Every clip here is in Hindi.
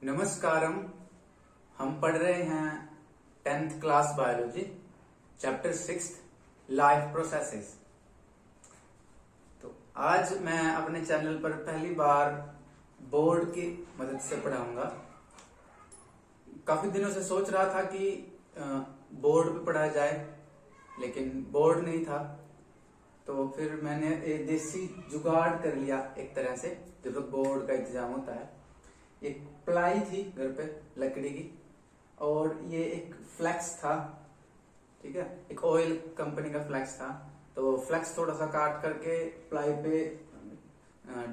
नमस्कारम। हम पढ़ रहे हैं 10th class biology chapter 6 life processes. तो आज मैं अपने चैनल पर पहली बार बोर्ड की मदद से पढ़ाऊंगा। काफी दिनों से सोच रहा था कि बोर्ड पे पढ़ाया जाए, लेकिन बोर्ड नहीं था। तो फिर मैंने एक देसी जुगाड़ कर लिया एक तरह से, जब तक बोर्ड का इंतजाम होता है। एक प्लाई थी घर पे लकड़ी की, और ये एक फ्लेक्स था, ठीक है, एक ऑयल कंपनी का फ्लेक्स था। तो फ्लेक्स थोड़ा सा काट करके प्लाई पे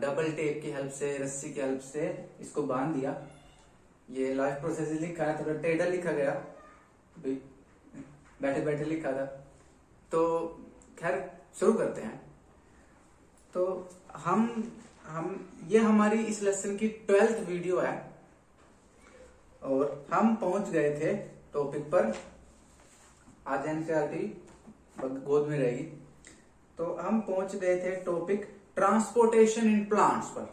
डबल टेप की हेल्प से, रस्सी की हेल्प से इसको बांध दिया। ये लाइफ प्रोसेस लिखा है, थोड़ा टेढ़ा लिखा गया, बैठे बैठे लिखा था। तो खैर शुरू करते हैं। तो हम ये हमारी इस लेसन की 12th वीडियो है, और हम पहुंच गए थे टॉपिक पर। आज एनसीईआरटी गोद में रहेगी। तो हम पहुंच गए थे टॉपिक ट्रांसपोर्टेशन इन प्लांट्स पर।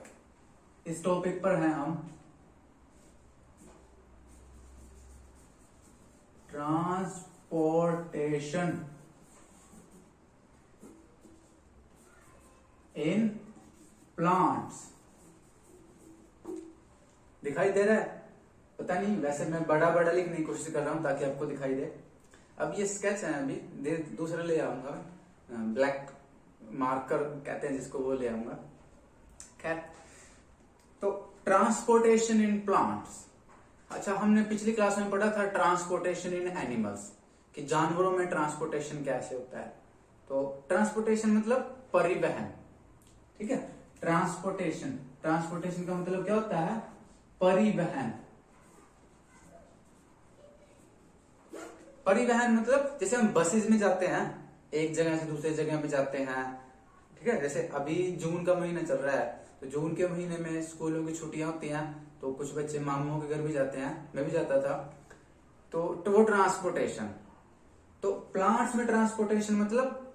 इस टॉपिक पर हैं हम। Transportation in plants. दिखाई दे रहा है? पता नहीं, वैसे मैं बड़ा बड़ा लिखने की कोशिश कर रहा हूं ताकि आपको दिखाई दे। अब ये स्केच है, अभी दूसरा ले आऊंगा, ब्लैक मार्कर कहते हैं जिसको, वो ले आऊंगा। खैर, तो ट्रांसपोर्टेशन इन प्लांट्स। अच्छा, हमने पिछली क्लास में पढ़ा था ट्रांसपोर्टेशन इन एनिमल्स, कि जानवरों में ट्रांसपोर्टेशन कैसे होता है। तो ट्रांसपोर्टेशन मतलब परिवहन, ठीक है। ट्रांसपोर्टेशन का मतलब क्या होता है? परिवहन। परिवहन मतलब जैसे हम बसेस में जाते हैं, एक जगह से दूसरे जगह पे जाते हैं, ठीक है। जैसे अभी जून का महीना चल रहा है, तो जून के महीने में स्कूलों की छुट्टियां होती हैं, तो कुछ बच्चे मामूओं के घर भी जाते हैं, मैं भी जाता था। तो वो ट्रांसपोर्टेशन। तो प्लांट्स में ट्रांसपोर्टेशन मतलब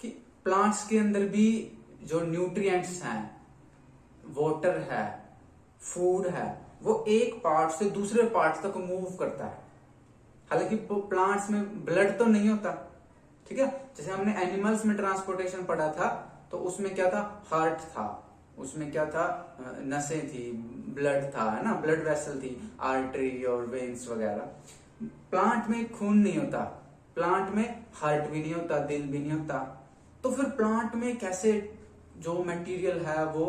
कि प्लांट्स के अंदर भी जो न्यूट्रिएंट्स हैं, वाटर है, फूड है, वो एक पार्ट से दूसरे पार्ट तक मूव करता है। हालांकि प्लांट्स में ब्लड तो नहीं होता, ठीक है। जैसे हमने एनिमल्स में ट्रांसपोर्टेशन पढ़ा था, तो उसमें क्या था? हार्ट था, उसमें क्या था? नसें थी, ब्लड था, है ना, ब्लड वेसल थी, आर्टरी और वेन्स वगैरह। प्लांट में खून नहीं होता, प्लांट में हार्ट भी नहीं होता, दिल भी नहीं होता। तो फिर प्लांट में कैसे जो मटेरियल है वो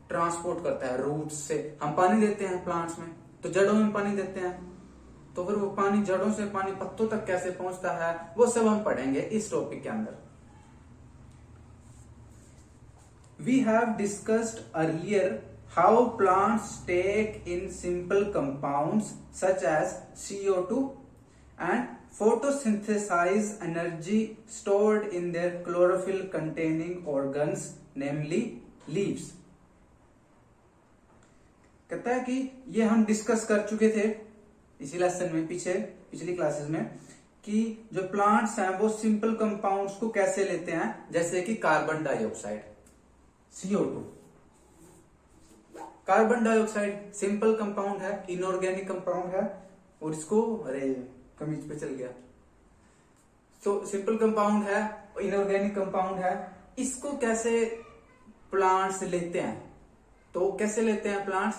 ट्रांसपोर्ट करता है? रूट्स से। हम पानी देते हैं प्लांट्स में, तो जड़ों में पानी देते हैं, तो फिर वो पानी जड़ों से पानी पत्तों तक कैसे पहुंचता है, वो सब हम पढ़ेंगे इस टॉपिक के अंदर। We have discussed earlier how plants take in simple compounds such as CO2 and photosynthesize energy stored in their chlorophyll containing organs, namely leaves। कहता है कि ये हम डिस्कस कर चुके थे इसी लेसन में, पिछली क्लासेस में, कि जो प्लांट्स हैं वो सिंपल कंपाउंड्स को कैसे लेते हैं, जैसे कि carbon dioxide, CO2। Carbon dioxide simple compound है, इनऑर्गेनिक कंपाउंड है, और इसको, अरे कमीज पे चल गया। तो सिंपल कंपाउंड है, इनऑर्गेनिक कंपाउंड है। इसको कैसे प्लांट्स लेते हैं? तो कैसे लेते हैं प्लांट्स?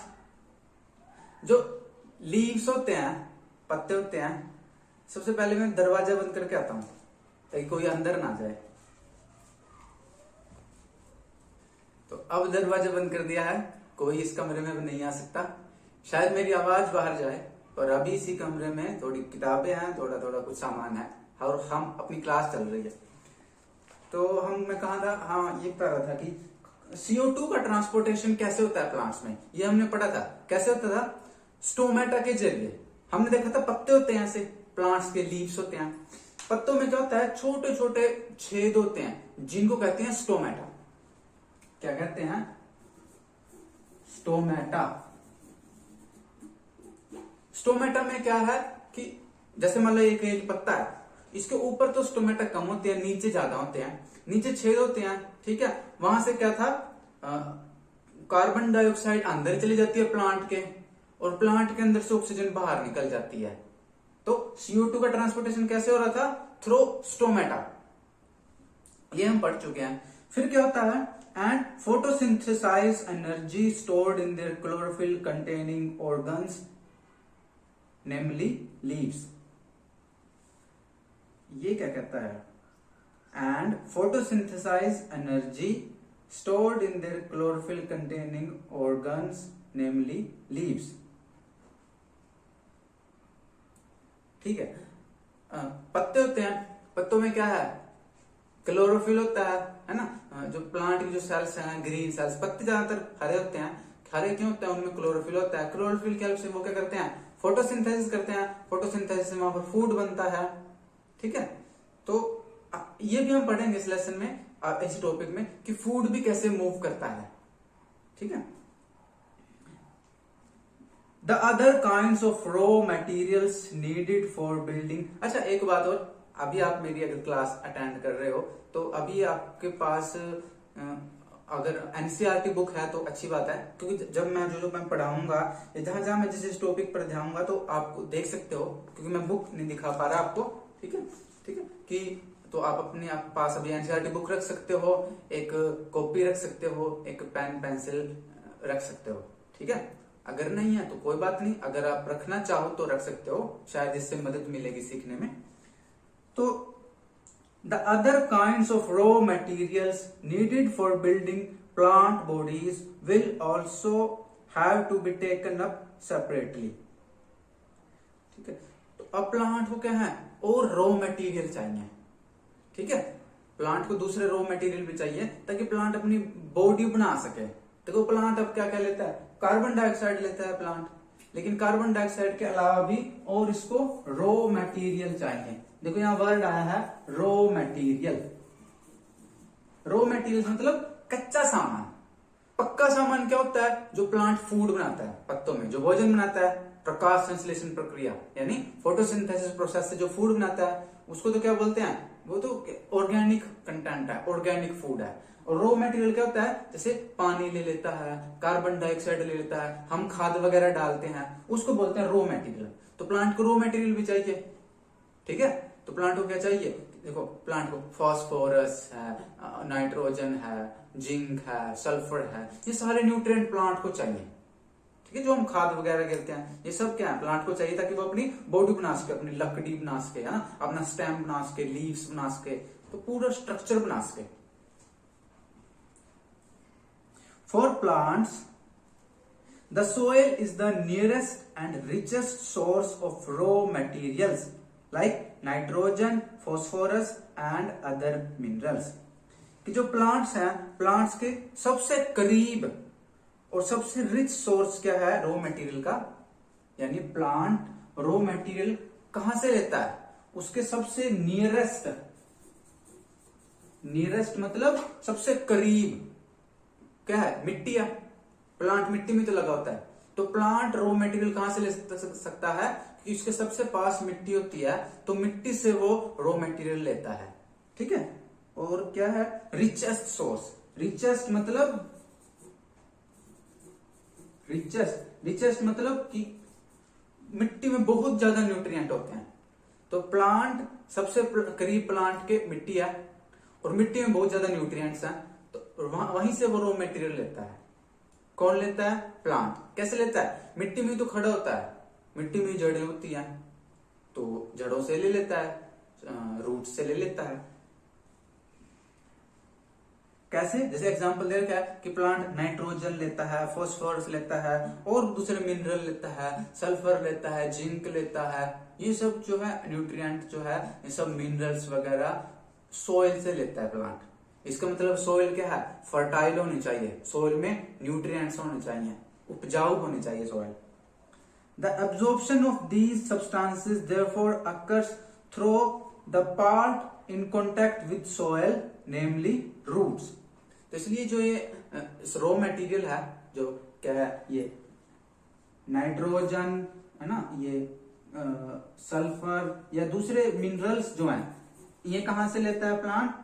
जो लीव्स होते हैं, पत्ते होते हैं, सबसे पहले मैं दरवाजा बंद करके आता हूं ताकि कोई अंदर ना जाए। तो अब दरवाजा बंद कर दिया है, कोई इस कमरे में अब नहीं आ सकता। शायद मेरी आवाज बाहर जाए, और अभी इसी कमरे में थोड़ी किताबें हैं, थोड़ा थोड़ा कुछ सामान है, और हम अपनी क्लास चल रही है। तो मैं कहा था, हाँ ये बता रहा था कि CO2 का ट्रांसपोर्टेशन कैसे होता है प्लांट्स में, ये हमने पढ़ा था। कैसे होता था? स्टोमेटा के जरिए। हमने देखा था पत्ते होते हैं, ऐसे प्लांट्स के लीव्स होते हैं, पत्तों में क्या होता है? छोटे छोटे छेद होते हैं, जिनको कहते हैं स्टोमेटा। क्या कहते हैं? स्टोमेटा। स्टोमेटा में क्या है कि जैसे मान लो एक पत्ता है, इसके ऊपर तो स्टोमेटा कम होते हैं, नीचे ज्यादा होते हैं, नीचे छेद होते हैं, ठीक है। वहां से क्या था? कार्बन डाइऑक्साइड अंदर चली जाती है प्लांट के, और प्लांट के अंदर से ऑक्सीजन बाहर निकल जाती है। तो CO2 का ट्रांसपोर्टेशन कैसे हो रहा था? थ्रू स्टोमेटा, ये हम पढ़ चुके हैं। फिर क्या होता है? And photosynthesize energy stored in their chlorophyll containing organs namely leaves. ये क्या कहता है? And photosynthesize energy stored in their chlorophyll containing organs namely leaves. ठीक है। पत्ते होते हैं, पत्तों में क्या है? क्लोरोफिल होता है ना। जो प्लांट की जो सेल्स हैं, ग्रीन सेल्स, पत्ते ज्यादातर हरे होते हैं। हरे क्यों होते हैं? उनमें क्लोरोफिल होता है। क्लोरोफिल की हेल्प से वो क्या करते हैं? फोटोसिंथेसिस करते हैं। फोटोसिंथेसिस से वहां पर फूड बनता है। ठीक है। तो ये भी हम पढ़ेंगे इस लेसन में, इस टॉपिक में, कि फूड भी कैसे मूव करता है। ठीक है। The other kinds of raw materials needed for building। अच्छा, एक बात और, अभी आप मेरी अगर क्लास अटेंड कर रहे हो तो अभी आपके पास अगर एनसीईआरटी बुक है तो अच्छी बात है, क्योंकि जब मैं जो मैं पढ़ाऊंगा या जहां जहां मैं जिस टॉपिक पर ध्याऊंगा तो आप देख सकते हो, क्योंकि मैं बुक नहीं दिखा पा रहा आपको। ठीक है, ठीक है, कि तो आप अपने आप पास अभी एनसीईआरटी बुक रख सकते हो, एक कॉपी रख सकते हो, एक पेन पेंसिल रख सकते हो। ठीक है। अगर नहीं है तो कोई बात नहीं, अगर आप रखना चाहो तो रख सकते हो, शायद इससे मदद मिलेगी सीखने में। तो the other kinds of raw materials needed for building plant bodies will also have to be taken up separately. ठीक है। तो अब प्लांट को क्या है? और रॉ मटेरियल चाहिए। ठीक है। प्लांट को दूसरे रॉ मटेरियल भी चाहिए ताकि प्लांट अपनी बॉडी बना सके। देखो प्लांट अब क्या क्या लेता है? कार्बन डाइऑक्साइड लेता है प्लांट, लेकिन कार्बन डाइऑक्साइड के अलावा भी और इसको रॉ मटेरियल चाहिए। देखो यहां वर्ड आया है रॉ मटेरियल। रॉ मटेरियल मतलब कच्चा सामान। पक्का सामान क्या होता है? जो प्लांट फूड बनाता है, पत्तों में जो भोजन बनाता है, प्रकाश संश्लेषण प्रक्रिया यानी फोटोसिंथेसिस प्रोसेस से जो फूड बनाता है उसको तो क्या बोलते हैं? वो तो ऑर्गेनिक कंटेंट है, ऑर्गेनिक फूड है। और रॉ मटेरियल क्या होता है? जैसे पानी ले लेता है, कार्बन डाइऑक्साइड ले लेता है, हम खाद वगैरह डालते हैं, उसको बोलते हैं रॉ मटेरियल। तो प्लांट को रॉ मटेरियल भी चाहिए। ठीक है। तो प्लांट को क्या चाहिए? देखो प्लांट को फास्फोरस है, नाइट्रोजन है, जिंक है, सल्फर है, ये सारे न्यूट्रिएंट प्लांट को चाहिए। ठीक है। जो हम खाद वगैरह गिरते हैं ये सब क्या है? प्लांट को चाहिए ताकि वो अपनी बॉडी बना सके, अपनी लकड़ी बना सके, है ना, अपना स्टेम बना सके, लीव्स बना सके, तो पूरा स्ट्रक्चर बना सके। For plants, the soil is the nearest and richest source of raw materials like nitrogen, phosphorus and other minerals। कि जो प्लांट्स हैं, प्लांट्स के सबसे करीब और सबसे रिच सोर्स क्या है रॉ मटेरियल का? यानी प्लांट रॉ मटेरियल कहां से लेता है? उसके सबसे नियरेस्ट, नियरेस्ट मतलब सबसे करीब क्या है? मिट्टी है। प्लांट मिट्टी में तो लगा होता है, तो प्लांट रॉ मटेरियल कहां से ले सकता है? कि उसके सबसे पास मिट्टी होती है, तो मिट्टी से वो रॉ मटेरियल लेता है। ठीक है। और क्या है? Richest source. रिचेस्ट मतलब रिचेस्ट मतलब कि मिट्टी में बहुत ज्यादा न्यूट्रिएंट होते हैं। तो प्लांट सबसे करीब प्लांट के मिट्टी है और मिट्टी में बहुत ज्यादा न्यूट्रिएंट्स हैं, तो वहीं से वो रॉ मटेरियल लेता है। कौन लेता है? प्लांट। कैसे लेता है? मिट्टी में तो खड़ा होता है, मिट्टी में जड़ें होती हैं, तो जड़ों से ले लेता है, रूट से ले लेता है। कैसे? जैसे एग्जांपल दे रखा है कि प्लांट नाइट्रोजन लेता है, फास्फोरस लेता है और दूसरे मिनरल लेता है, सल्फर लेता है, जिंक लेता है। ये सब जो है न्यूट्रिएंट जो है, ये सब मिनरल्स वगैरह सोइल से लेता है प्लांट। इसका मतलब सोइल क्या है? फर्टाइल होनी चाहिए, सोइल में न्यूट्रिएंट्स होने चाहिए, उपजाऊ होनी चाहिए soil. The absorption of these substances therefore occurs through the part in contact with soil namely roots. तो इसलिए जो ये रॉ मटेरियल है, जो क्या है, ये नाइट्रोजन है ना, ये सल्फर या दूसरे मिनरल्स जो हैं, ये कहां से लेता है प्लांट?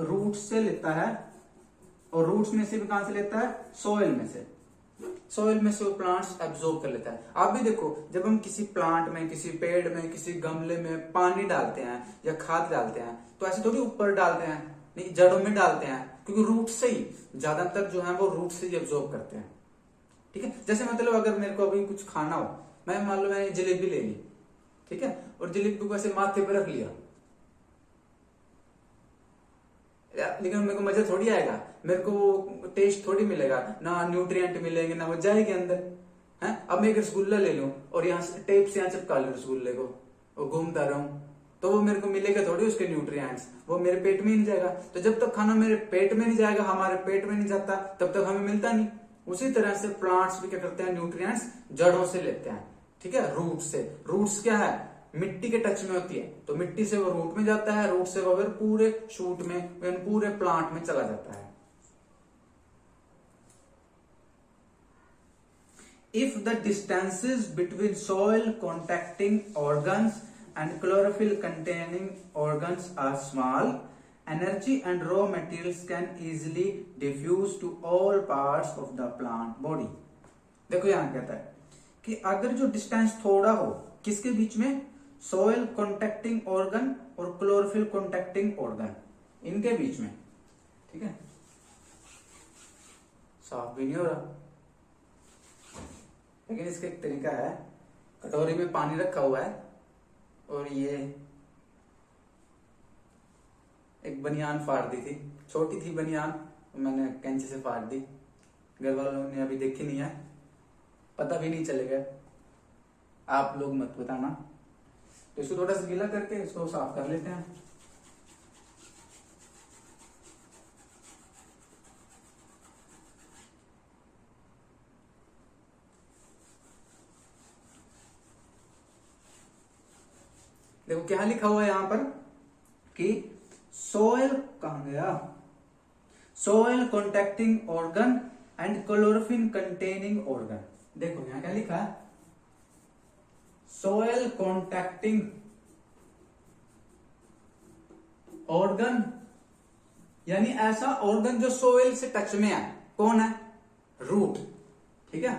रूट्स से लेता है, और रूट्स में से भी कहां से लेता है? सोइल में से। सॉइल में से वो प्लांट्स एब्जॉर्ब कर लेता है। आप भी देखो, जब हम किसी प्लांट में, किसी पेड़ में, किसी गमले में पानी डालते हैं या खाद डालते हैं, तो ऐसे थोड़ी ऊपर डालते हैं, नहीं, जड़ों में डालते हैं, क्योंकि रूट से ही ज्यादातर जो है वो रूट से ही एब्जॉर्ब करते हैं। ठीक है, जैसे मतलब अगर मेरे को अभी कुछ खाना हो, मैं मान लो मैंने जलेबी ले ली, ठीक है, और जलेबी को ऐसे माथे पर रख लिया, लेकिन मेरे को मजा थोड़ी आएगा, मेरे को टेस्ट थोड़ी मिलेगा, ना न्यूट्रिएंट मिलेंगे, ना वो जाएगी अंदर है। अब मैं एक रसगुल्ला ले लूं और यहाँ से टेप से यहाँ चिपका लूं रसगुल्ले को और घूमता रहूं, तो वो मेरे को मिलेगा थोड़ी उसके न्यूट्रिएंट्स, वो मेरे पेट में ही नहीं जाएगा। तो जब तक खाना मेरे पेट में नहीं जाएगा, हमारे पेट में नहीं जाता, तब तक हमें मिलता नहीं। उसी तरह से प्लांट्स भी क्या करते हैं, न्यूट्रिएंट्स जड़ों से लेते हैं, ठीक है, रूट से। रूट्स क्या है, मिट्टी के टच में होती है, तो मिट्टी से वो रूट में जाता है, रूट से वो फिर पूरे शूट में, पूरे प्लांट में चला जाता है। If the distances between soil contacting organs and chlorophyll containing organs are small, energy and raw materials can easily diffuse to all parts of the plant body. देखो यहां कहता है कि अगर जो डिस्टेंस थोड़ा हो, किसके बीच में, सॉइल कॉन्टेक्टिंग ऑर्गन और क्लोरोफिल कॉन्टेक्टिंग ऑर्गन, इनके बीच में, ठीक है, साफ भी नहीं हो रहा, लेकिन इसका एक तरीका है। कटोरी में पानी रखा हुआ है और ये एक बनियान फाड़ दी थी, छोटी थी बनियान, मैंने कैंची से फाड़ दी, घर वालों ने अभी देखी नहीं है, पता भी नहीं चलेगा, आप लोग मत बताना। तो इसको थोड़ा सा गीला करके इसको साफ कर लेते हैं। देखो क्या लिखा हुआ है यहां पर कि सोयल, कहां गया, soil contacting organ and chlorophyll containing organ. देखो यहां क्या लिखा है, सोयल कॉन्टेक्टिंग ऑर्गन, यानी ऐसा ऑर्गन जो सोयल से टच में है, कौन है, रूट, ठीक है,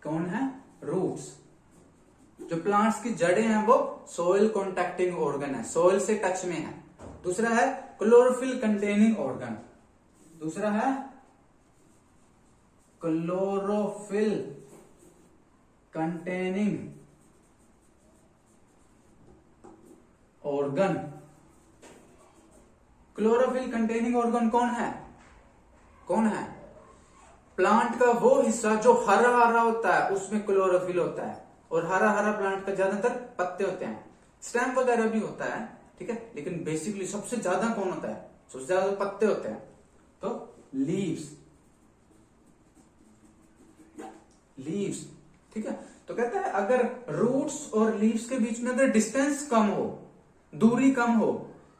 कौन है, रूट्स। जो प्लांट्स की जड़ें हैं वो सोइल कॉन्टेक्टिंग ऑर्गन है, सोइल से टच में है। दूसरा है क्लोरोफिल कंटेनिंग ऑर्गन, दूसरा है chlorophyll containing organ. Chlorophyll containing organ कौन है, कौन है, प्लांट का वो हिस्सा जो हरा हरा होता है, उसमें क्लोरोफिल होता है, और हरा हरा प्लांट का ज्यादातर पत्ते होते हैं, स्टेम वगैरह भी होता है, ठीक है, लेकिन बेसिकली सबसे ज्यादा कौन होता है, सबसे ज्यादा तो पत्ते होते हैं, तो लीव्स, लीव्स, ठीक है। तो कहता है अगर रूट्स और लीव्स के बीच में अगर डिस्टेंस कम हो, दूरी कम हो,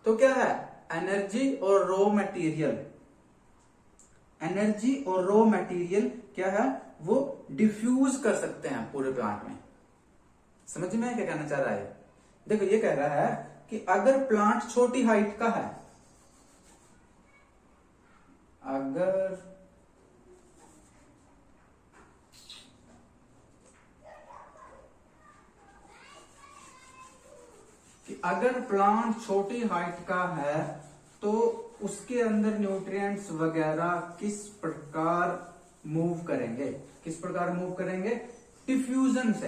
तो क्या है, एनर्जी और रॉ मटेरियल, एनर्जी और रॉ मटेरियल क्या है, वो डिफ्यूज कर सकते हैं पूरे प्लांट में। समझ में क्या कहना चाह रहा है, देखो ये कह रहा है कि अगर प्लांट छोटी हाइट का है, अगर प्लांट छोटी हाइट का है, तो उसके अंदर न्यूट्रिएंट्स वगैरह किस प्रकार मूव करेंगे, किस प्रकार मूव करेंगे, डिफ्यूजन से।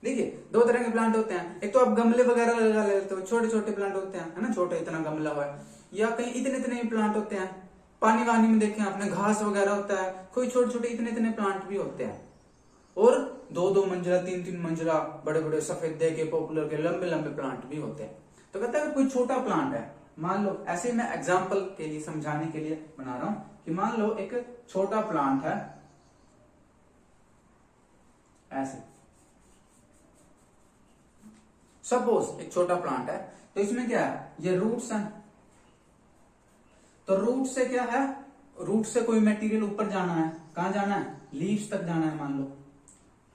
देखिए दो तरह के प्लांट होते हैं, एक तो आप गमले वगैरह लगा लेते हो, छोटे छोटे प्लांट होते हैं, है ना, छोटे इतना गमला हुआ है, या कहीं इतने इतने प्लांट होते हैं, पानी वानी में देखें आपने घास वगैरह होता है, कोई छोटे छोटे इतने इतने प्लांट भी होते हैं, और दो दो मंजिला, तीन तीन मंजिला, बड़े बड़े सफेद के पॉपुलर के लंबे लंबे प्लांट भी होते हैं। तो कहता है कोई छोटा प्लांट है, मान लो, ऐसे मैं एग्जाम्पल के लिए समझाने के लिए बना रहा हूं कि मान लो एक छोटा प्लांट है, ऐसे सपोज एक छोटा प्लांट है, तो इसमें क्या है, ये रूट्स हैं, तो रूट से क्या है, रूट से कोई मटेरियल ऊपर जाना है, कहां जाना है, लीव्स तक जाना है मान लो,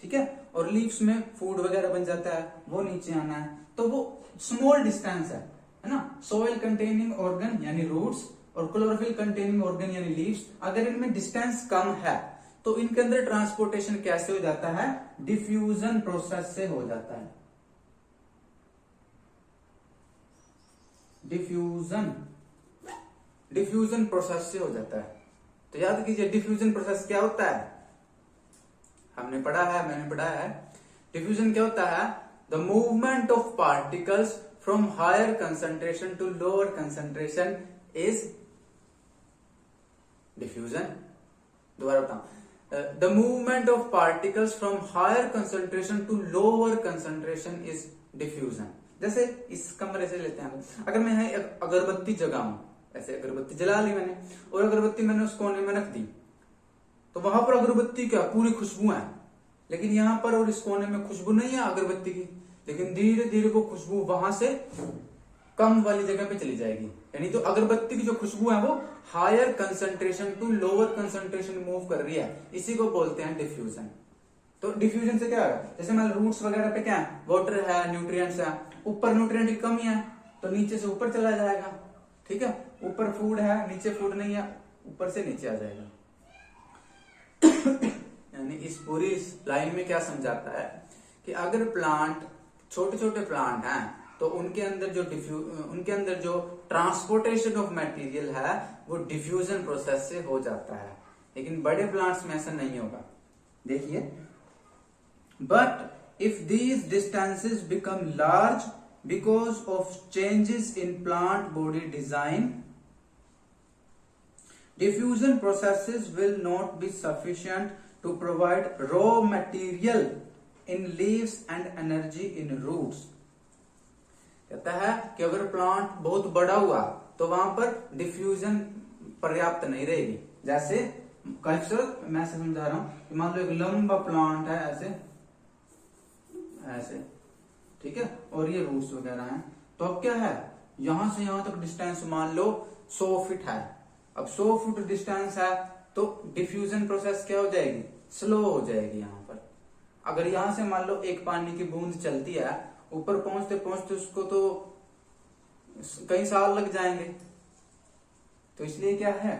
ठीक है, और लीव्स में फूड वगैरह बन जाता है, वो नीचे आना है, तो वो स्मॉल डिस्टेंस है ना। सोइल कंटेनिंग ऑर्गन यानी रूट्स और क्लोरोफिल कंटेनिंग ऑर्गन यानी लीव्स, अगर इनमें डिस्टेंस कम है, तो इनके अंदर ट्रांसपोर्टेशन कैसे हो जाता है? डिफ्यूजन प्रोसेस से हो जाता है। डिफ्यूजन प्रोसेस से हो जाता है। तो याद कीजिए डिफ्यूजन प्रोसेस क्या होता है, हमने पढ़ा है, मैंने पढ़ा है। डिफ्यूजन क्या होता है? The movement of particles from higher concentration to lower concentration is diffusion. दोबारा बताऊं, the movement of particles from higher concentration to lower concentration is diffusion. जैसे इस कमरे से लेते हैं, अगर मैं यहाँ एक अगरबत्ती जगाऊं, ऐसे अगरबत्ती जला ली मैंने, और अगरबत्ती मैंने उस कोने में रख दी, तो वहां पर अगरबत्ती क्या पूरी खुशबू है, लेकिन यहाँ पर और इस कोने में खुशबू नहीं है अगरबत्ती की, लेकिन धीरे धीरे वो खुशबू वहां से कम वाली जगह पे चली जाएगी। यानी तो अगरबत्ती की जो खुशबू है वो higher concentration to lower concentration move कर रही है, इसी को बोलते हैं डिफ्यूजन। तो डिफ्यूजन से क्या है, जैसे मान लो रूट्स वगैरह पे क्या है, वाटर है, न्यूट्रिएंट्स है, ऊपर न्यूट्रिएंट की कमी है तो नीचे से ऊपर चला जाएगा, ठीक है। ऊपर फूड है, नीचे फूड नहीं है, ऊपर से नीचे आ जाएगा। यानी इस पूरी लाइन में क्या समझाता है कि अगर प्लांट, छोटे छोटे प्लांट हैं, तो उनके अंदर जो ट्रांसपोर्टेशन ऑफ मटेरियल है वो डिफ्यूजन प्रोसेस से हो जाता है, लेकिन बड़े प्लांट्स में ऐसा नहीं होगा। देखिए, but if these distances become large because of changes in plant body design, diffusion processes will not be sufficient to provide raw material in leaves and energy in roots। कहता है कि अगर प्लांट बहुत बड़ा हुआ तो वहां पर डिफ्यूजन पर्याप्त नहीं रहेगी। जैसे मैं समझा रहा हूं, मान लो एक लंबा प्लांट है ऐसे ऐसे, ठीक है, और ये रूट्स वगैरह हैं, तो अब क्या है, यहां से यहां तक डिस्टेंस मान लो 100 फीट है। अब 100 फुट डिस्टेंस है तो डिफ्यूजन प्रोसेस क्या हो जाएगी, स्लो हो जाएगी। यहां पर अगर यहां से मान लो एक पानी की बूंद चलती है, ऊपर पहुंचते पहुंचते उसको तो कई साल लग जाएंगे। तो इसलिए क्या है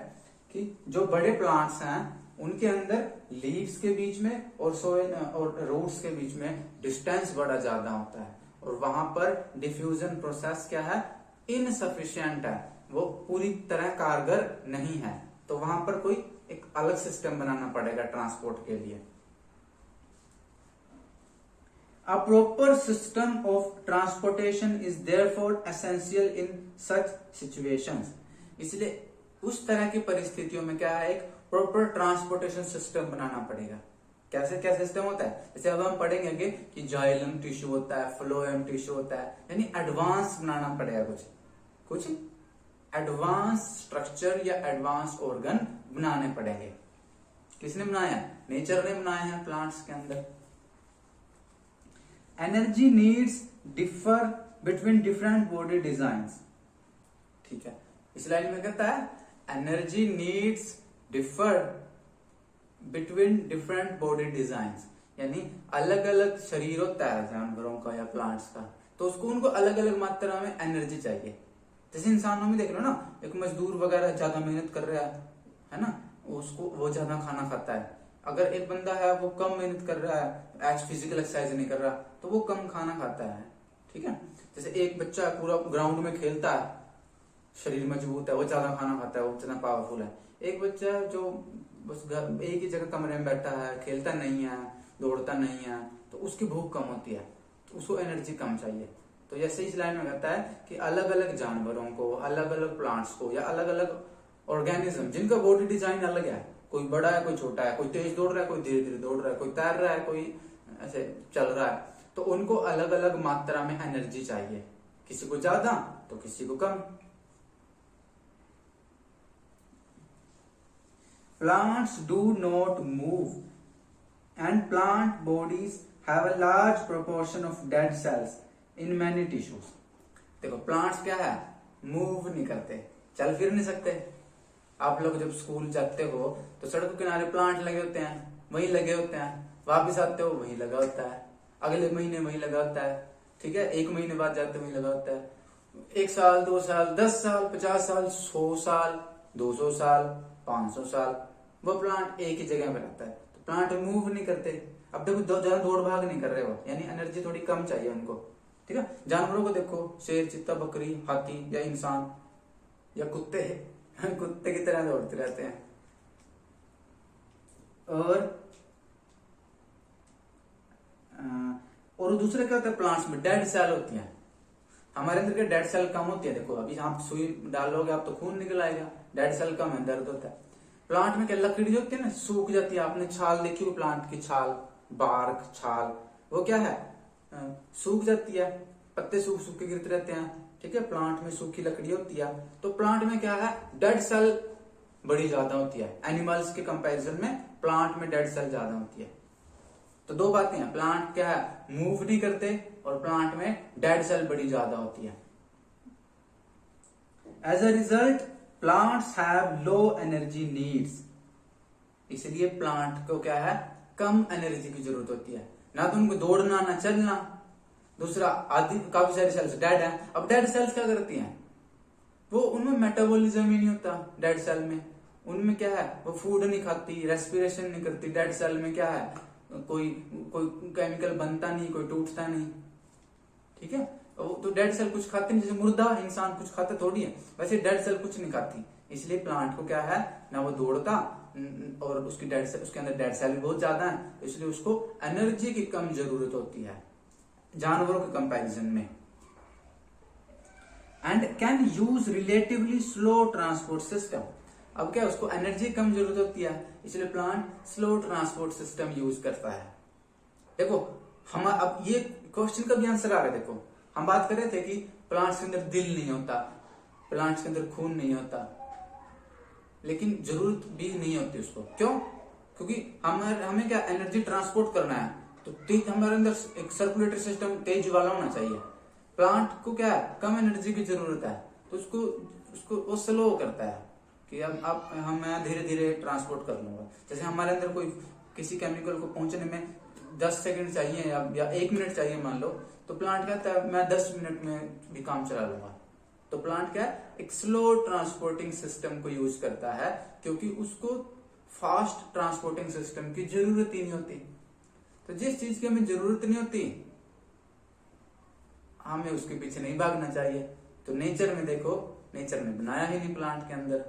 कि जो बड़े प्लांट्स हैं उनके अंदर लीव्स के बीच में और सोइल और रूट्स के बीच में डिस्टेंस बड़ा ज्यादा होता है, और वहां पर डिफ्यूजन प्रोसेस क्या है, इनसफिशिएंट है, वो पूरी तरह कारगर नहीं है। तो वहां पर कोई एक अलग सिस्टम बनाना पड़ेगा ट्रांसपोर्ट के लिए। A proper system of transportation is therefore essential in such situations। इसलिए उस तरह की परिस्थितियों में क्या है, एक प्रॉपर ट्रांसपोर्टेशन सिस्टम बनाना पड़ेगा। कैसे क्या सिस्टम होता है, जैसे अब हम पढ़ेंगे कि जाइलम टिश्यू होता है, फ्लोएम टिश्यू होता है, यानी एडवांस बनाना पड़ेगा, कुछ एडवांस स्ट्रक्चर या एडवांस ऑर्गन बनाने पड़ेंगे। किसने बनाया, नेचर ने बनाए हैं प्लांट्स के अंदर। Energy needs differ between different body designs, ठीक है। इस लाइन में कहता है energy needs differ between different body designs, यानी अलग अलग शरीर होता है जानवरों का या प्लांट्स का, तो उसको उनको अलग अलग मात्रा में एनर्जी चाहिए। जैसे इंसानों में देख लो ना, एक मजदूर वगैरह ज्यादा मेहनत कर रहा है ना, उसको वो ज्यादा खाना खाता है। अगर एक बंदा है वो कम मेहनत कर रहा है, फिजिकल एक्सरसाइज नहीं कर रहा, तो वो कम खाना खाता है, ठीक है। जैसे एक बच्चा पूरा ग्राउंड में खेलता है, शरीर मजबूत है, वो ज्यादा खाना खाता है, वो इतना पावरफुल है। एक बच्चा जो बस घर एक ही जगह कमरे में बैठा है, खेलता नहीं है, दौड़ता नहीं है, तो उसकी भूख कम होती है, तो उसको एनर्जी कम चाहिए। तो जैसे इस लाइन में कहता है कि अलग अलग जानवरों को, अलग अलग प्लांट्स को या अलग अलग ऑर्गेनिज्म जिनका बॉडी डिजाइन अलग है, कोई बड़ा है कोई छोटा है, कोई तेज दौड़ रहा है कोई धीरे धीरे दौड़ रहा है, कोई तैर रहा है कोई ऐसे चल रहा है, तो उनको अलग अलग मात्रा में एनर्जी चाहिए, किसी को ज्यादा तो किसी को कम। Plants do not move and plant bodies have a large proportion of dead cells in many tissues। देखो प्लांट्स क्या है, मूव नहीं करते, चल फिर नहीं सकते। आप लोग जब स्कूल जाते हो तो सड़क के किनारे प्लांट लगे होते हैं, वहीं लगे होते हैं, वापिस आते हो वहीं लगा होता है, अगले महीने वहीं लगा होता है, ठीक है, एक महीने बाद जाते वहीं लगा होता है। 1 साल 2 साल 10 साल 50 साल 100 साल 200 साल 500 साल, वो प्लांट एक ही जगह पे रहता है, तो प्लांट मूव नहीं करते। अब देखो ज्यादा दौड़ भाग नहीं कर रहे वो, यानी एनर्जी थोड़ी कम चाहिए उनको, ठीक है। जानवरों को देखो, शेर, चीता, बकरी, हाथी या इंसान या कुत्ते कुत्ते की तरह दौड़ते रहते हैं। और दूसरा क्या होता है, प्लांट्स में डेड सेल होती हैं। हमारे अंदर के डेड सेल कम होती है। देखो अभी आप सुई डालोगे आप तो खून निकल आएगा, डेड सेल कम है, दर्द होता है। प्लांट में क्या लकड़ी होती है ना, सूख जाती है। आपने छाल देखी हो प्लांट की, छाल, बार्क, छाल, वो क्या है, सूख जाती है, पत्ते सूख सूख के गिरते रहते हैं, ठीक है। प्लांट में सूखी लकड़ी होती है, तो प्लांट में क्या है, डेड सेल बड़ी ज्यादा होती है। एनिमल्स के कंपैरिजन में प्लांट में डेड सेल ज्यादा होती है। तो दो बातें हैं, प्लांट क्या है, मूव नहीं करते, और प्लांट में डेड सेल बड़ी ज्यादा होती है। As a result plants have low energy needs, इसलिए प्लांट को क्या है, कम एनर्जी की जरूरत होती है। ना तो उनको दौड़ना ना चलना। दूसरा, आदि काफी सारी सेल्स डेड है। अब डेड सेल्स क्या करती हैं, वो उनमें मेटाबॉलिज्म ही नहीं होता डेड सेल में। उनमें क्या है, वो फूड नहीं खाती, रेस्पिरेशन नहीं करती। डेड सेल में क्या है, कोई कोई केमिकल बनता नहीं, कोई टूटता नहीं, ठीक है। तो डेड सेल कुछ खाते नहीं, जैसे मुर्दा इंसान कुछ खाता थोड़ी है, वैसे डेड सेल कुछ नहीं खाती। इसलिए प्लांट को क्या है, ना वो दौड़ता, और उसकी डेड सेल, उसके अंदर डेड सेल भी बहुत ज्यादा है, इसलिए उसको एनर्जी की कम जरूरत होती है जानवरों के कंपैरिजन में। And can use relatively slow transport system. अब क्या, उसको एनर्जी कम जरूरत होती है, इसलिए plant slow transport system use करता है। देखो हम अब ये क्वेश्चन का भी आंसर आ रहा है। देखो हम बात कर रहे थे कि प्लांट्स के अंदर दिल नहीं होता, प्लांट्स के अंदर खून नहीं होता, लेकिन जरूरत भी नहीं होती उसको। क्यों? क्योंकि हमें क्या, एनर्जी ट्रांसपोर्ट करना है, तो तेज हमारे अंदर एक सर्कुलेटरी सिस्टम तेज वाला होना चाहिए। प्लांट को क्या है, कम एनर्जी की जरूरत है, तो उसको वो स्लो करता है कि अब मैं धीरे धीरे ट्रांसपोर्ट कर लूंगा। जैसे हमारे अंदर कोई किसी केमिकल को पहुंचने में 10 सेकंड चाहिए या 1 मिनट चाहिए मान लो, तो प्लांट कहता है मैं 10 मिनट में भी काम चला लूंगा। तो प्लांट क्या है, एक स्लो ट्रांसपोर्टिंग सिस्टम को यूज करता है, क्योंकि उसको फास्ट ट्रांसपोर्टिंग सिस्टम की जरूरत ही नहीं होती। तो जिस चीज की हमें जरूरत नहीं होती, हमें उसके पीछे नहीं भागना चाहिए। तो नेचर में देखो, नेचर ने बनाया ही नहीं प्लांट के अंदर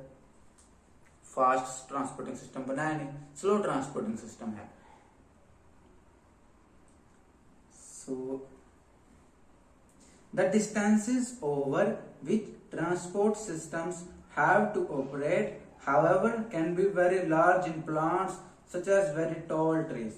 फास्ट ट्रांसपोर्टिंग सिस्टम, बनाया नहीं, स्लो ट्रांसपोर्टिंग सिस्टम है। So the distances over which transport systems have to operate, however, can be very large in plants such as very tall trees.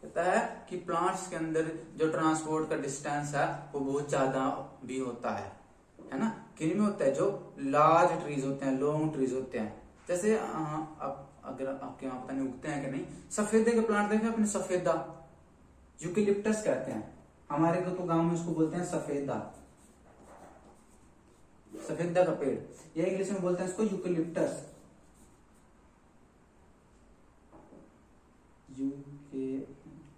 कहता है कि प्लांट्स के अंदर जो ट्रांसपोर्ट का डिस्टेंस है वो बहुत ज्यादा भी होता है ना। किन में होता है, जो लार्ज ट्रीज होते हैं, लॉन्ग ट्रीज होते हैं। जैसे अगर आपके यहाँ पता नहीं उगते हैं कि नहीं, सफेदे के प्लांट देखे अपने, सफेदा, यूकेलिप्टस कहते हैं हमारे को, तो गांव में उसको बोलते हैं सफेदा, सफेदा का पेड़, या इंग्लिश में बोलते हैं इसको यूकेलिप्टस। यूके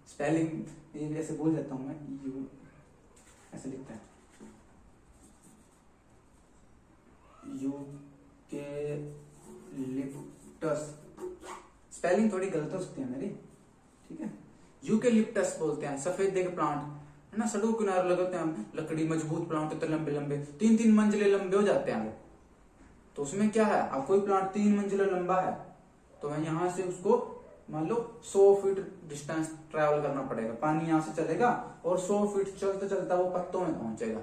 स्पेलिंग ये ऐसे बोल जाता हूं मैं, यू ऐसे लिखता है, यूकेलिप्टस। स्पेलिंग थोड़ी गलत हो सकती है मेरी, ठीक है। यूकेलिप्टस बोलते हैं सफेदे के प्लांट, है ना। सड़कों किनारे लगाते हैं, लकड़ी मजबूत प्लांट होते हैं, लंबे लंबे 3-3 मंजिले लंबे हो जाते हैं वो। तो उसमें क्या है, अब कोई प्लांट 3 मंजिला लंबा है, तो मैं यहां से उसको मान लो 100 फीट डिस्टेंस ट्रेवल करना पड़ेगा। पानी यहां से चलेगा और 100 फीट चलता चलता वो पत्तों में पहुंचेगा,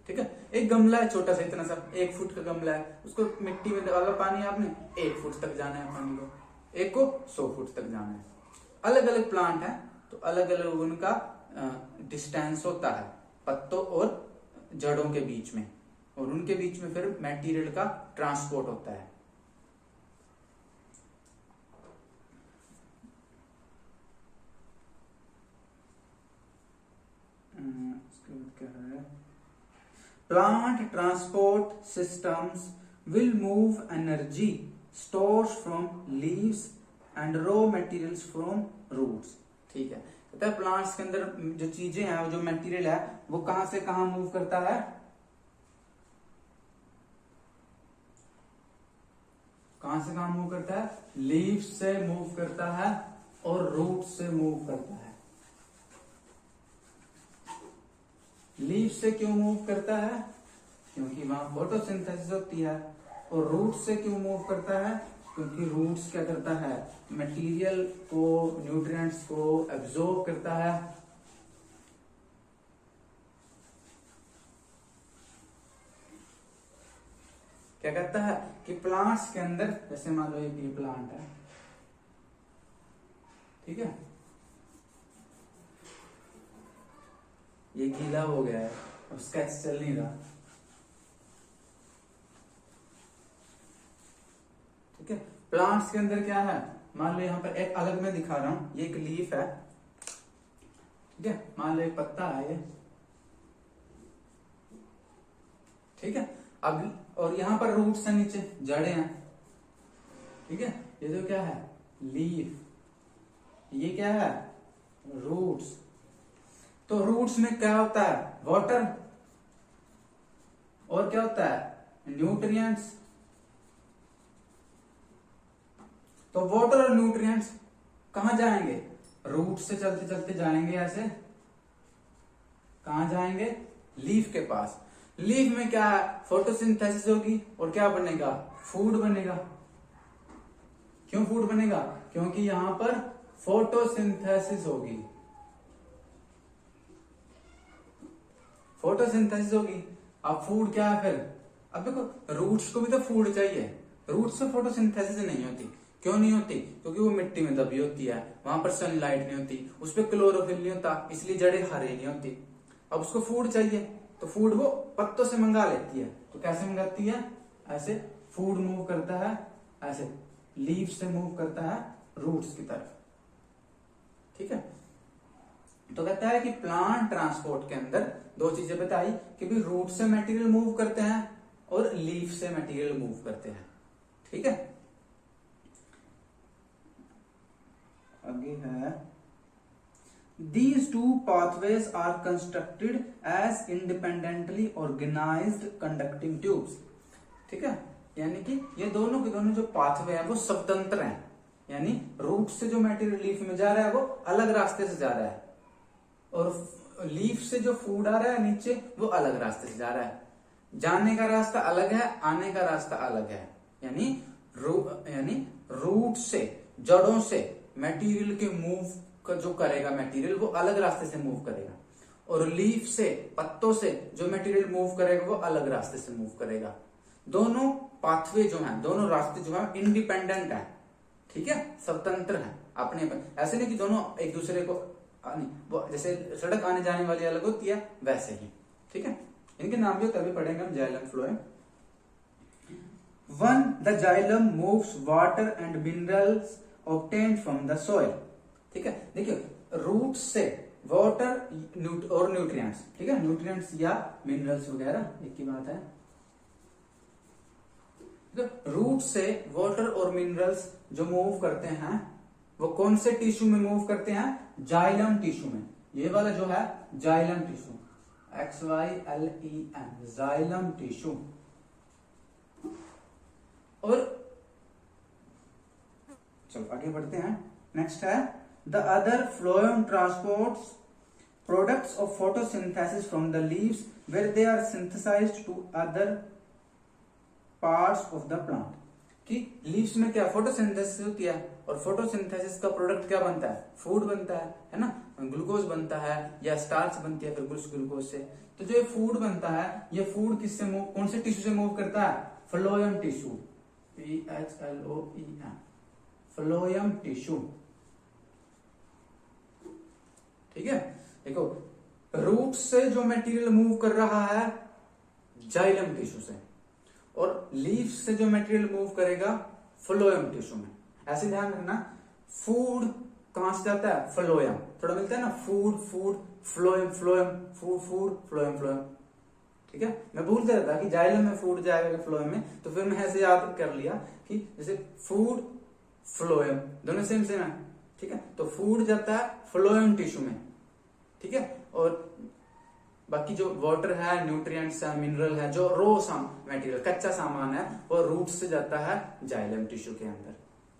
ठीक है। एक गमला है छोटा सा, इतना सा 1 फुट का गमला है, उसको मिट्टी में डाला पानी, आपने 1 फुट तक जाना है पानी को, एक को 100 फुट तक जाना है। अलग अलग प्लांट है, तो अलग अलग उनका डिस्टेंस होता है पत्तों और जड़ों के बीच में, और उनके बीच में फिर मटेरियल का ट्रांसपोर्ट होता है। Plant transport systems will move energy stores from leaves and raw materials from roots. ठीक है, कहता है प्लांट्स के अंदर जो चीजें हैं, जो मटेरियल है, वो कहां से कहां मूव करता है, कहां से कहां मूव करता है? लीफ से मूव करता है और रूट से मूव करता है। लीफ से क्यों मूव करता है? क्योंकि वहां फोटोसिंथेसिस होती है। और रूट से क्यों मूव करता है? क्योंकि रूट्स क्या करता है? मटेरियल को, न्यूट्रिएंट्स को एब्जॉर्ब करता है। क्या कहता है कि प्लांट्स के अंदर, जैसे मान लो ये प्लांट है, ठीक है, ये गीला हो गया है, अब स्केच चल नहीं रहा, ठीक है। प्लांट्स के अंदर क्या है? मान लो यहाँ पर एक अलग मैं दिखा रहा हूं, ये एक लीफ है, ठीक है, मान लो एक पत्ता है ये, ठीक है। अब और यहाँ पर रूट्स है, नीचे जड़ें हैं, ठीक है। ये जो क्या है? लीफ, ये क्या है? रूट्स। तो रूट्स में क्या होता है? वाटर, और क्या होता है? न्यूट्रिएंट्स। तो वाटर और न्यूट्रिएंट्स कहां जाएंगे? रूट से चलते चलते जाएंगे ऐसे, कहां जाएंगे? लीफ के पास। लीफ में क्या है? फोटोसिंथेसिस होगी और क्या बनेगा? फूड बनेगा। क्यों फूड बनेगा? क्योंकि यहां पर फोटोसिंथेसिस होगी, फोटोसिंथेसिस होगी। अब फूड क्या है फिर? अब देखो, रूट्स को भी तो फूड चाहिए, रूट्स से फोटोसिंथेसिस नहीं होती। क्यों नहीं होती? क्योंकि वो मिट्टी में दबी होती है, वहां पर सनलाइट नहीं होती, उस पर क्लोरोफिल नहीं होता, इसलिए जड़ें हरी नहीं होती। अब उसको फूड चाहिए, तो फूड वो पत्तों से मंगा लेती है। तो कैसे मंगाती है? ऐसे फूड मूव करता है, ऐसे लीफ से मूव करता है रूट्स की तरफ, ठीक है। तो कहता है कि प्लांट ट्रांसपोर्ट के अंदर दो चीजें बताई कि भी रूट से मटेरियल मूव करते हैं और लीफ से मटेरियल मूव करते हैं, ठीक है। आगे है, These two pathways are constructed as independently organized conducting tubes, ठीक है। यानी कि ये दोनों के दोनों जो पाथवे हैं वो स्वतंत्र हैं, यानी रूट से जो मटेरियल लीफ में जा रहा है वो अलग रास्ते से जा रहा है, और लीफ से जो फूड आ रहा है नीचे वो अलग रास्ते से जा रहा है। जाने का रास्ता अलग है, आने का रास्ता अलग है। यानी रूट से, जड़ों से मटेरियल के मूव का जो करेगा मटेरियल वो अलग रास्ते से मूव करेगा, और लीफ से, पत्तों से जो मटेरियल मूव करेगा वो अलग रास्ते से मूव करेगा। दोनों पाथवे जो हैं, दोनों रास्ते जो हैं इंडिपेंडेंट है, ठीक है, स्वतंत्र है अपने। ऐसे नहीं कि दोनों एक दूसरे को नहीं, वो जैसे सड़क आने जाने वाली अलग होती है वैसे ही, ठीक है। इनके नाम भी तभी पढ़ेंगे हम, xylem phloem. One, the xylem moves water and minerals obtained from the soil, ठीक है। देखिए, रूट से वाटर और न्यूट्रिएंट्स, ठीक है, न्यूट्रिएंट्स या मिनरल्स वगैरह एक ही बात है। रूट से वाटर और मिनरल्स जो मूव करते हैं वो कौन से टिश्यू में मूव करते हैं? जाइलम टिश्यू में। ये वाला जो है xylem tissue, XYLEM, xylem tissue. और चलो आगे बढ़ते हैं। नेक्स्ट है, the other phloem transports products of photosynthesis from the leaves where they are synthesised to other parts of the plant. कि लीव्स में क्या फोटोसिंथेसिस होती है, और फोटोसिंथेसिस का प्रोडक्ट क्या बनता है? फूड बनता है ना, ग्लूकोज बनता है या स्टार्च बनती है फिर ग्लूकोज से। तो जो ये फूड बनता है, ये फूड किससे मूव, कौन से टिश्यू से मूव करता है? Phloem tissue, PHLOEM, phloem tissue, ठीक है। देखो, रूट से जो मटेरियल मूव कर रहा है जाइलम टिश्यू से, और लीफ से जो मटेरियल मूव करेगा फ्लोएम टिश्यू में। ऐसे ध्यान रखना, फूड कहां से जाता है? फ्लोएम। थोड़ा मिलता है ना, food food, phloem phloem, food food, phloem phloem, ठीक है। मैं भूल जा रहा था कि जाइलम में फूड जाएगा फ्लोएम में, तो फिर मैं ऐसे याद कर लिया कि जैसे फूड फ्लोएम दोनों सेम सेम है, ठीक है। तो फूड जाता है फ्लोएम टिश्यू में, ठीक है, और बाकी जो वाटर है, न्यूट्रिएंट्स है, मिनरल है, जो रो मटेरियल कच्चा सामान है, वो रूट से जाता है जाइलम टिश्यू के अंदर।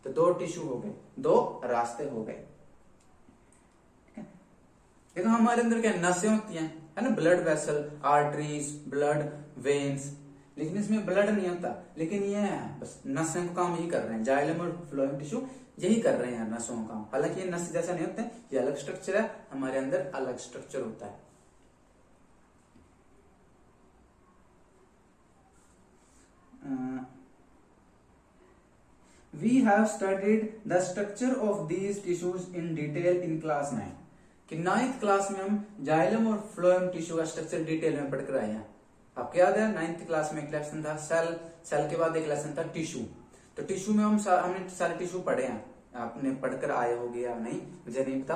तो 2 टिश्यू हो गए, 2 रास्ते हो गए। देखो हमारे अंदर क्या नसें होती हैं, है ना, blood vessel, arteries, blood veins, लेकिन इसमें ब्लड नहीं होता, लेकिन ये बस नसें का काम यही कर रहे हैं, जाइलम और फ्लोएम टिश्यू यही कर रहे हैं नसों का काम। हालांकि ये नस जैसा नहीं होता है, ये अलग स्ट्रक्चर है, हमारे अंदर अलग स्ट्रक्चर होता है। We have studied the structure of these tissues in detail in class 9। कि 9th क्लास में हम जाइलम और फ्लोएम टिश्यू का स्ट्रक्चर डिटेल में पढ़कर आए हैं। आपको याद है 9th क्लास में एक लेसन था सेल, सेल के बाद एक लेसन था टिश्यू। तो टिश्यू में हमने सारे टिश्यू पढ़े हैं, आपने पढ़कर आए होगे या नहीं मुझे नहीं पता,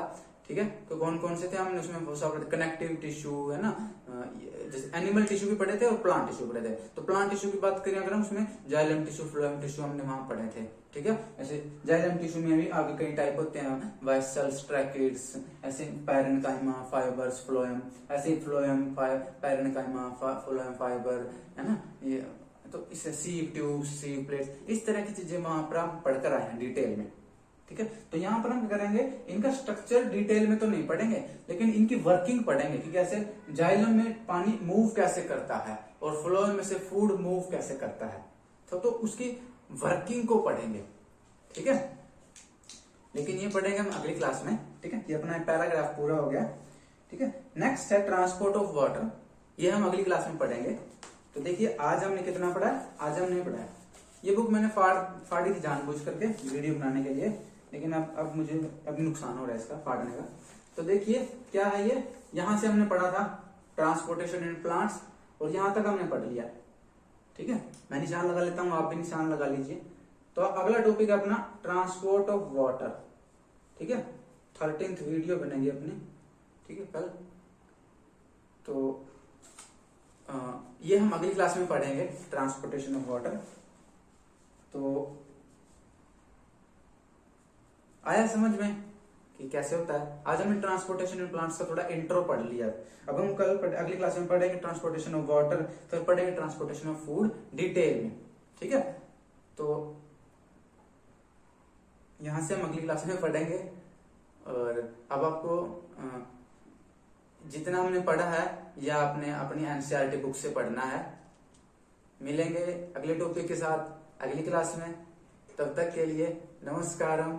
ठीक है। तो कौन कौन से थे हमने उसमें बहुत सारे कनेक्टिव टिश्यू, है ना, जैसे एनिमल टिश्यू भी पढ़े थे और प्लांट टिश्यू पढ़े थे। तो प्लांट टिश्यू की बात करें अगर हम, उसमें जाइलम टिश्यू, फ्लोएम टिश्यू हमने वहां पढ़े थे, ठीक है। ऐसे जाइलम टिश्यू में भी आगे कई टाइप होते हैं, वेसल्स, ट्रैकेट्स, ऐसे पैरेन्काइमा, फाइबर्स, फ्लोएम, ऐसे फ्लोएम, पैरेन्काइमा, फ्लोएम फाइबर, है ना, ये तो इससे सीव ट्यूब्स, सीव प्लेट्स, इस तरह की चीजें वहां पर हम पढ़कर आए हैं डिटेल में, ठीक है। तो यहाँ पर हम क्या करेंगे, इनका स्ट्रक्चर डिटेल में तो नहीं पढ़ेंगे, लेकिन इनकी वर्किंग पढ़ेंगे कि कैसे जाइलम में पानी मूव कैसे करता है और फ्लोएम में से फूड मूव कैसे करता है। तो उसकी वर्किंग को पढ़ेंगे, ठीक है। लेकिन ये पढ़ेंगे हम अगली क्लास में, ठीक है। ये अपना पैराग्राफ पूरा हो गया, ठीक है। नेक्स्ट है ट्रांसपोर्ट ऑफ वाटर, ये हम अगली क्लास में पढ़ेंगे। तो देखिए आज हमने कितना पढ़ा है, आज हमने पढ़ा है, ये बुक मैंने फाड़ी थी जानबूझ करके वीडियो बनाने के लिए, लेकिन अब मुझे अभी नुकसान हो रहा है इसका फाड़ने का। तो देखिए क्या है ये, यहां से हमने पढ़ा था ट्रांसपोर्टेशन इन प्लांट्स, और यहां तक हमने पढ़ लिया, ठीक है। मैं निशान लगा लेता हूं, आप भी निशान लगा लीजिए। तो अगला टॉपिक है अपना ट्रांसपोर्ट ऑफ वाटर, ठीक है। 13th वीडियो बनेगी अपनी, ठीक है, कल। तो ये हम अगली क्लास में पढ़ेंगे ट्रांसपोर्टेशन ऑफ वाटर। तो आया समझ में कि कैसे होता है। आज हमने ट्रांसपोर्टेशन इन प्लांट्स का थोड़ा इंट्रो पढ़ लिया। अब हम कल अगली क्लास में पढ़ेंगे ट्रांसपोर्टेशन ऑफ वाटर, फिर पढ़ेंगे ट्रांसपोर्टेशन ऑफ फूड डिटेल में, ठीक है। तो यहां से हम अगली क्लास में पढ़ेंगे, और अब आपको जितना हमने पढ़ा है या आपने अपनी एनसीईआरटी बुक से पढ़ना है। मिलेंगे अगले टॉपिक के साथ अगली क्लास में, तब तक के लिए नमस्कारम।